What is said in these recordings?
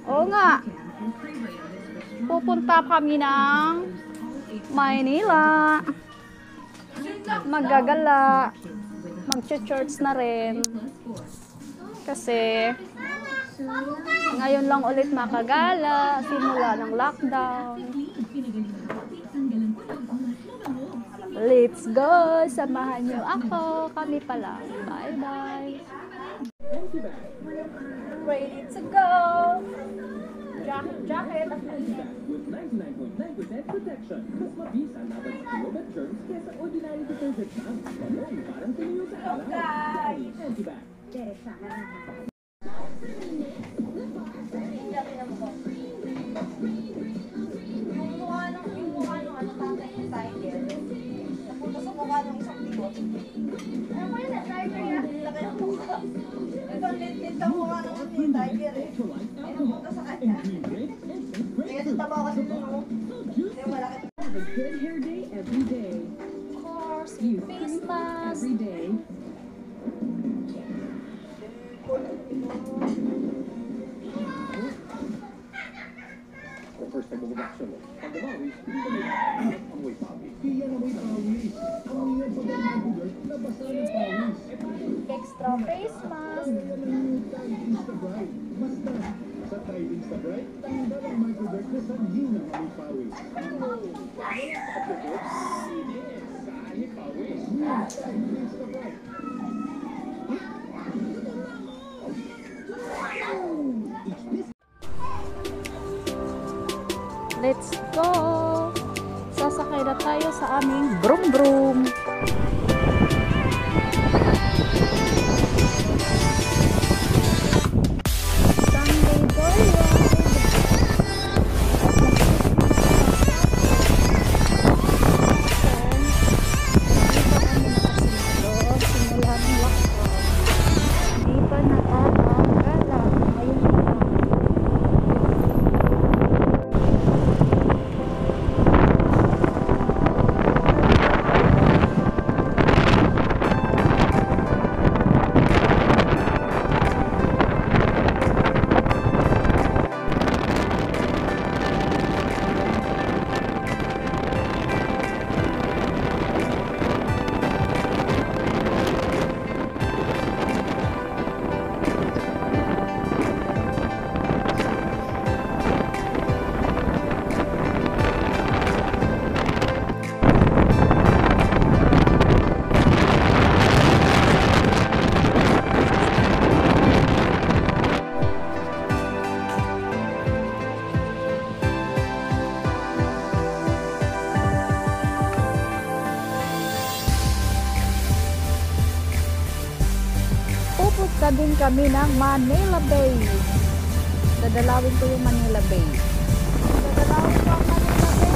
Oo nga. Pupunta kami ng Maynila. Maggagala. Mag-church na rin. Kasi ngayon lang ulit makagala. Simula ng lockdown. Let's go! Samahan niyo ako. Kami pa lang. Bye-bye. Ready to go! Jacket. With 99.9% protection, mas mabisa laban sa kilobat germs kesa ordinary detergent lang. Ganun, parang tumiyo sa alaw. Antibac. Yung mukha nung ano tatay yung tiger. Napunta sa mukha nung isang tigot. Ano ba yun? Tiger yan? Laki ng mukha. Ito ang lit-lit ang mukha nung tiger eh. Ay napunta sa kanya. Kaya titaba kasi nung kaya malaki. Have a good hair day every day. Of course, You face mask. every day. First time mag-action mo. Pag dumawis, hindi ka may amoy pawis. Hindi yan amoy pawis. Amoy yan pag mag-action, nabasa ng pawis. Extra face mask. Instabright. Basta, sa Tide Instabright, tanggal ang microderm na sa hindi na amoy pawis. Hindi, sa amoy pawis. Tide Instabright. Let's go! Sasakay na tayo sa aming broom broom. Sunday boy ride. Simula ng lockdown. Hindi pa nakakagala. Ngayon lang. Pupunta din kami ng Manila Bay. Dadalawin ko yung Manila Bay. Dadalawin ko ang Manila Bay.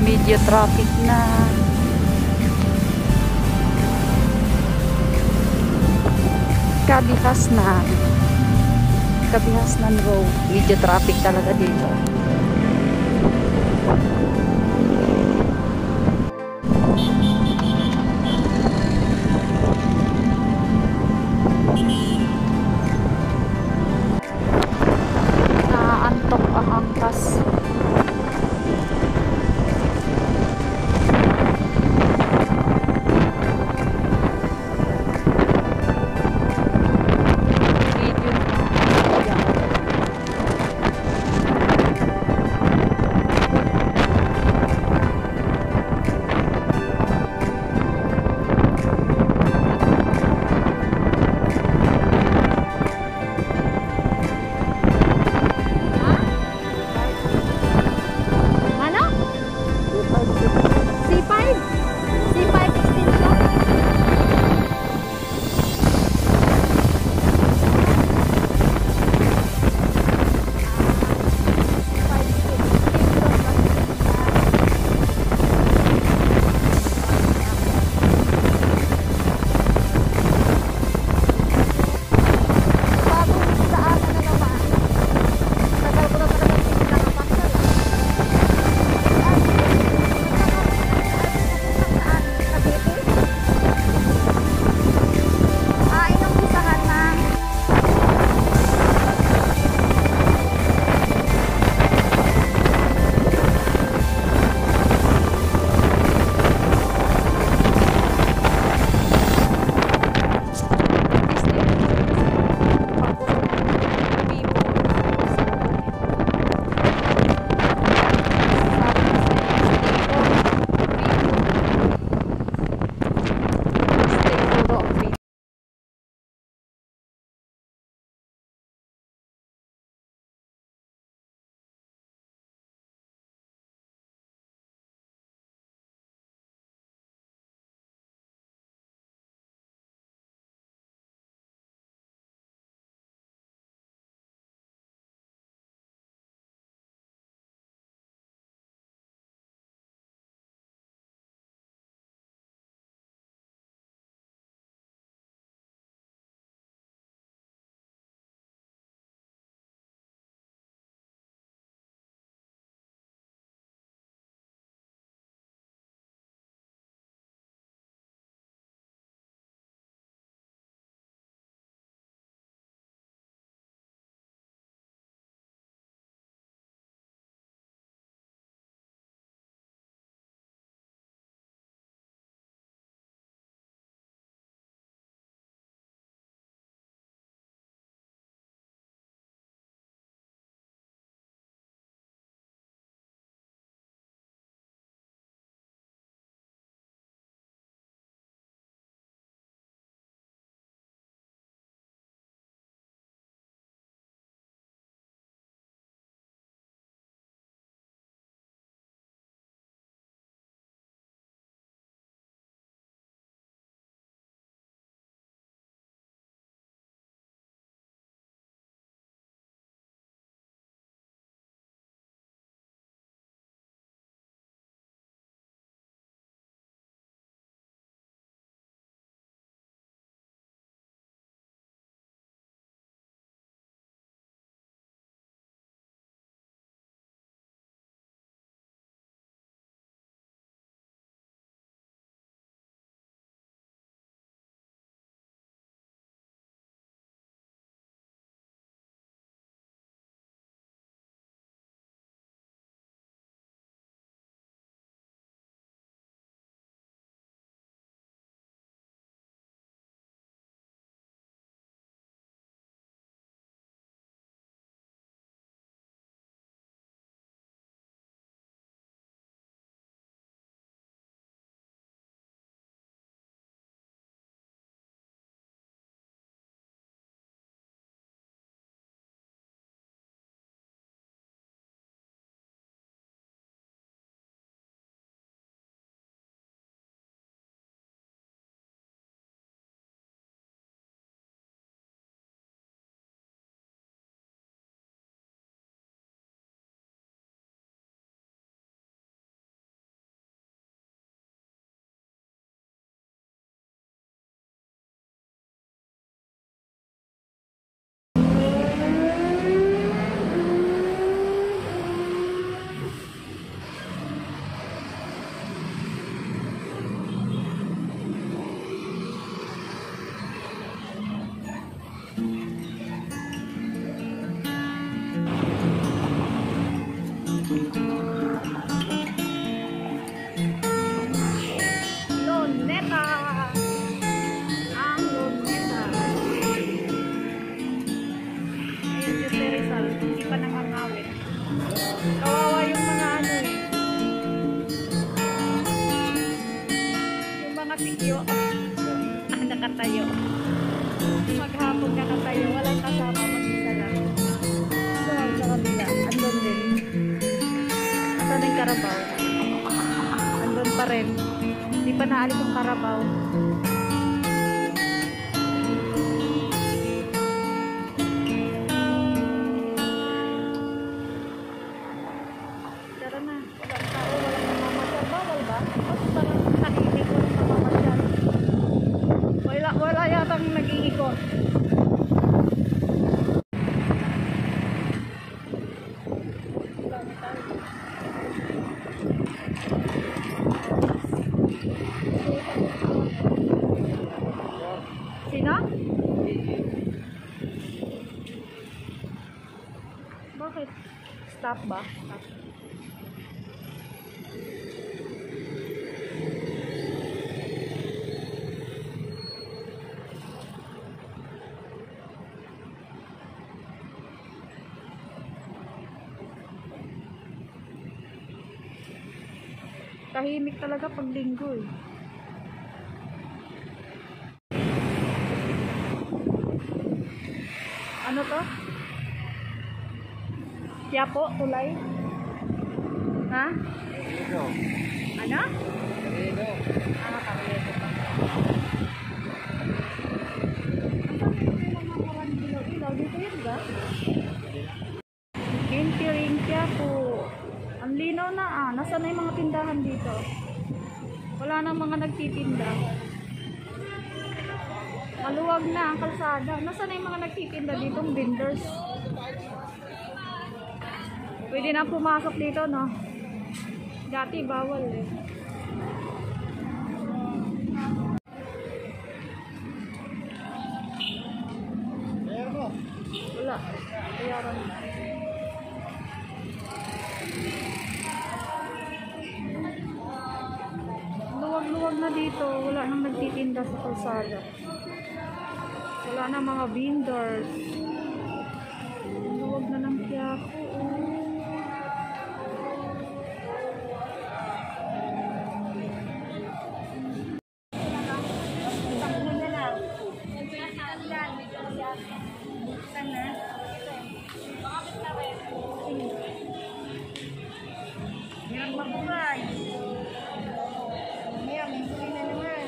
Medyo traffic na. Kabihasnan Road. Medyo traffic talaga dito. Naantok ang angkas. nakatayo. Maghapon nakatayo. Walang kasama, mag-isa lang. Doon sa kabila. Andun din. Asan yung karabaw? Andun pa rin. Hindi pa naalis yung karabaw. Tara na. Walang tao, walang namamasyal. Bawal ba? Bakit parang tahimik, walang namamasyal? Wala yatang nag-iikot. Sino? Bakit? Stop ba? Stop. Tahimik talaga pag linggo eh. Ano to? Quiapo, tulay? Ha? Ano? Carriedo pa. Ilaw dito yun ba? Kintiring Quiapo. Ang linaw na Nasaan na yung mga tindahan dito? Wala nang mga nagtitinda. Maluwag na ang kalsada. Nasaan na yung mga nagtitinda dito? Vendors. Pwede na pumasok dito, no? Dati bawal eh. Wala. Bayaran na. Luwag na dito. Wala nang nagtitinda sa kalsada. Wala na mga vendors. Luwag na ng Quiapo. Hirap mabuhay. Mamaya, may huli na naman.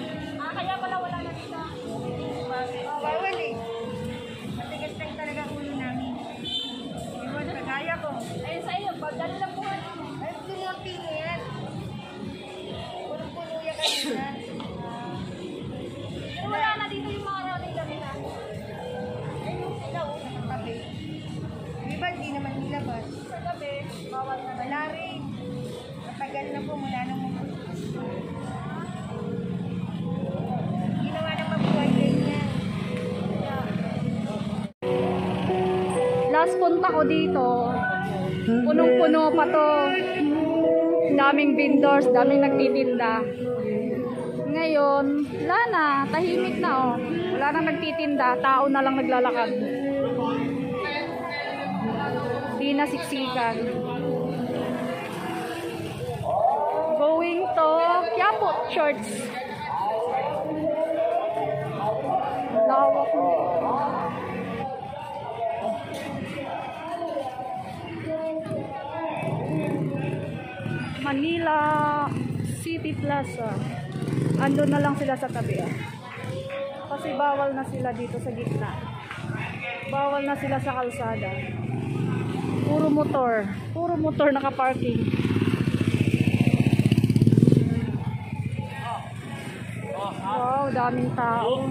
Kaya pala wala na dito. Bawal eh. Matigas lang talaga ulo namin. Iwan, kagaya ko. Ayun sa iyo, dali lang po. Ay, tumuti yan. Puno-puno yan kanina. Pero wala na dito yung mga rolling nila. Ay, yung sila o, nakatabi. Yung iba, hindi naman nilabas. Sa gabi, bawal na. Wala rin. Matagal na po mula nung ginawa ng mabuhay ganyan. Last punta ko dito, punong-puno pa to. Daming vendors, daming nagtitinda. Ngayon, wala na, tahimik na oh. Wala nang nagtitinda, tao na lang naglalakad. Di na siksikan. Going to Quiapo Church. Lawak mo. Manila City Plaza. Andun na lang sila sa tabi. Kasi bawal na sila dito sa gitna. Bawal na sila sa kalsada. Puro motor naka-parking. Wow, daming tao.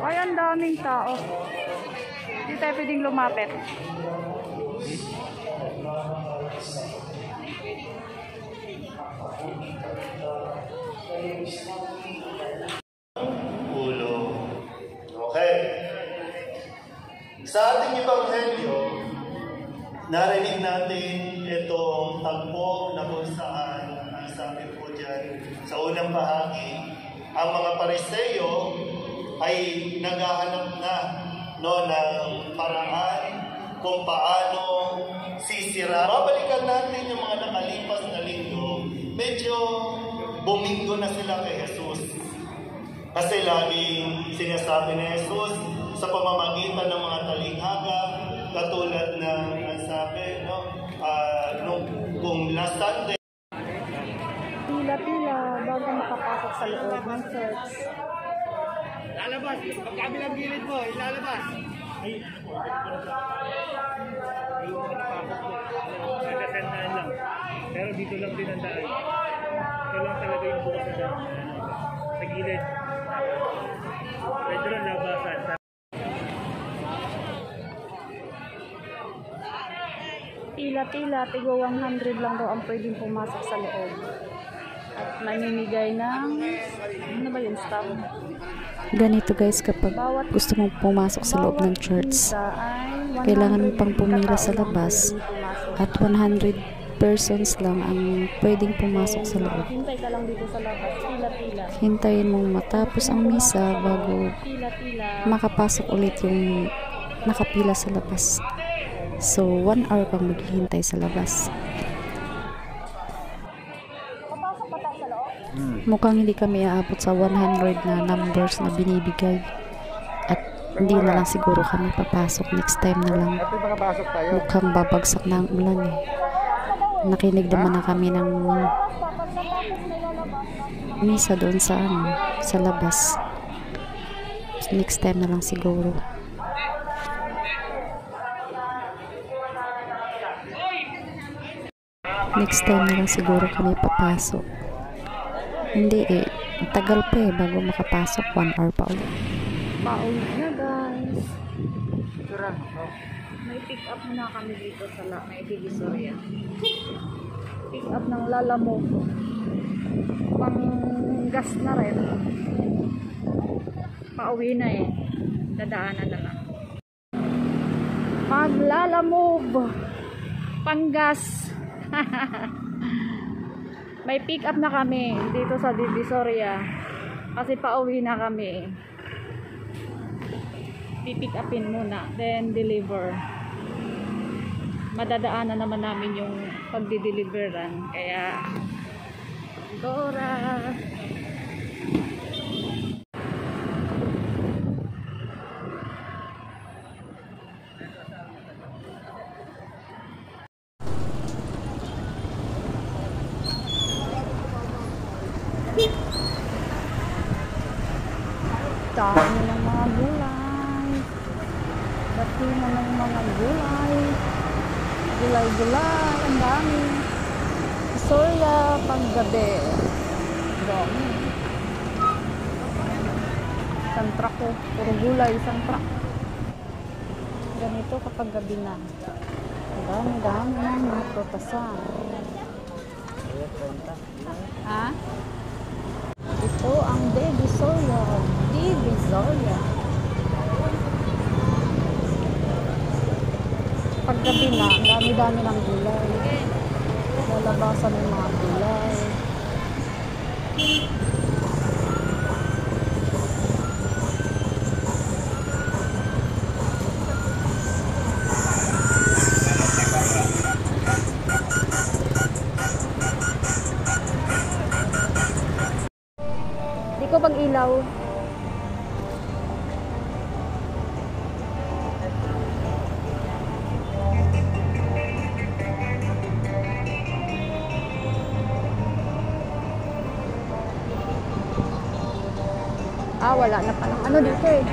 Ay, ang daming tao. Hindi tayo pwedeng lumapit. Ulo. Okay. Sa ating Ebanghelyo, narinig natin itong tagpo na kung saan ang sabi po dyan sa unang bahagi, ang mga Pariseo ay naghahanap na no, ng paraan kung paano sisira. Babalikan natin yung mga nakalipas na linggo. Medyo buminggo na sila kay Jesus. Kasi laging sinasabi ni Jesus sa pamamagitan ng mga talinghaga, katulad ng sabi, no, kung last Sunday, Pila-pila bago makapasok sa loob ng church. Lalabas, pagkabilang gilid mo, ilalabas. Nagkasandaan lang. Pero dito lang din ang daan. Ito lang talaga yung bukas na daan. Sa gilid. Medyo lang labasan. Pila-pila, tigo 100 lang daw ang pwedeng pumasok sa loob. At mamimigay ng, ano ba yun, stamp? Ganito guys, kapag gusto mong pumasok sa loob ng church, kailangan mo pang pumila sa labas at 100 persons lang ang pwedeng pumasok sa loob. Hintay ka lang dito sa labas, pila-pila. Hintayin mong matapos ang misa bago Pila-pila. makapasok ulit yung nakapila sa labas. So 1 hour kang maghihintay sa labas. Papasok pa tayo sa loob? Mukhang hindi kami aabot sa 100 na numbers na binibigay. At hindi na lang siguro kami papasok, next time na lang. Mukhang babagsak na ang ulan eh. Nakinig naman na kami ng misa doon sa sa labas. Next time na lang siguro. Next time na lang siguro kami papasok. Hindi eh, tagal pa eh bago makapasok, 1 hour pa ulit. Pauwi na guys. May pick up muna kami dito sa may Divisoria. Pick up ng Lalamove. Pang gas na rin. Pauwi na eh. Dadaanan na lang. Mag-Lalamove. Pang gas. May pick up na kami dito sa Divisoria. Kasi pauwi na kami. Pipick upin muna, then deliver. Madadaanan naman namin yung pagdi-deliveran. Kaya, Dora! Dami ng mga gulay. Dati na ng mga gulay. Gulay-gulay. Ang dami. Soya panggabi. Dami. Isang truck ko. Puro gulay. Isang truck. Ganito kapag gabi na. Ang dami-dami ng mga protasan. Ha? Ito ang Divisoria. Divisoria. Paggabi na, dami-dami ng gulay. Lalabasan ng mga gulay. Di ko pag-ilaw. Wala na palang ano dito eh.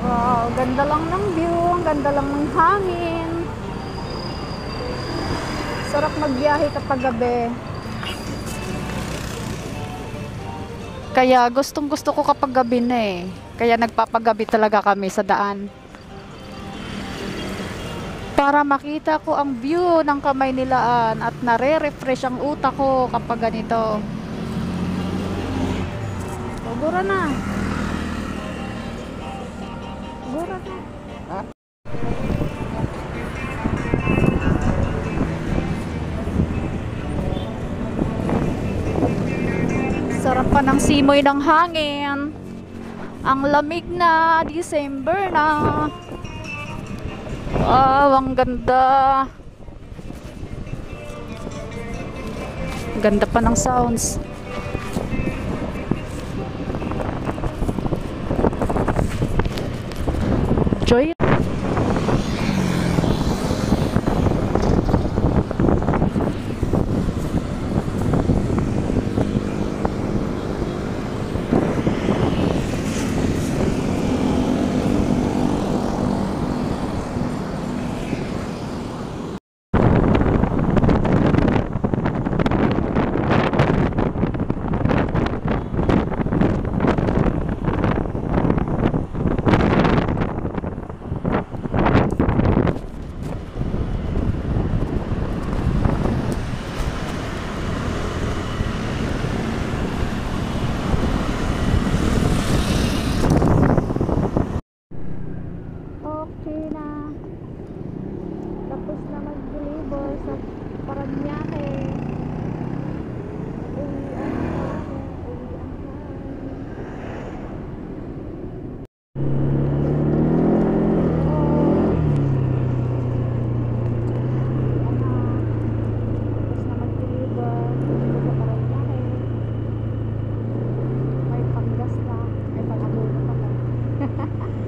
Wow, ganda lang ng view, ang ganda lang ng hangin. Sarap magbiyahe kapag gabi. Kaya gustong-gusto ko kapag gabi na eh. Kaya nagpapagabi talaga kami sa daan. Para makita ko ang view ng Kamay Nilaan at nare-refresh ang utak ko kapag ganito. Bura na. Bura na. simoy ng hangin. Ang lamig na, December na. Wow, ang ganda. Ganda pa ng sounds. Joy. Okay na. Tapos na mag-deliver sa Paranaque. Uwian na ako. Uwian na. Tapos na mag-deliver sa Paranaque. May panggas na. May pang-abono pa pa.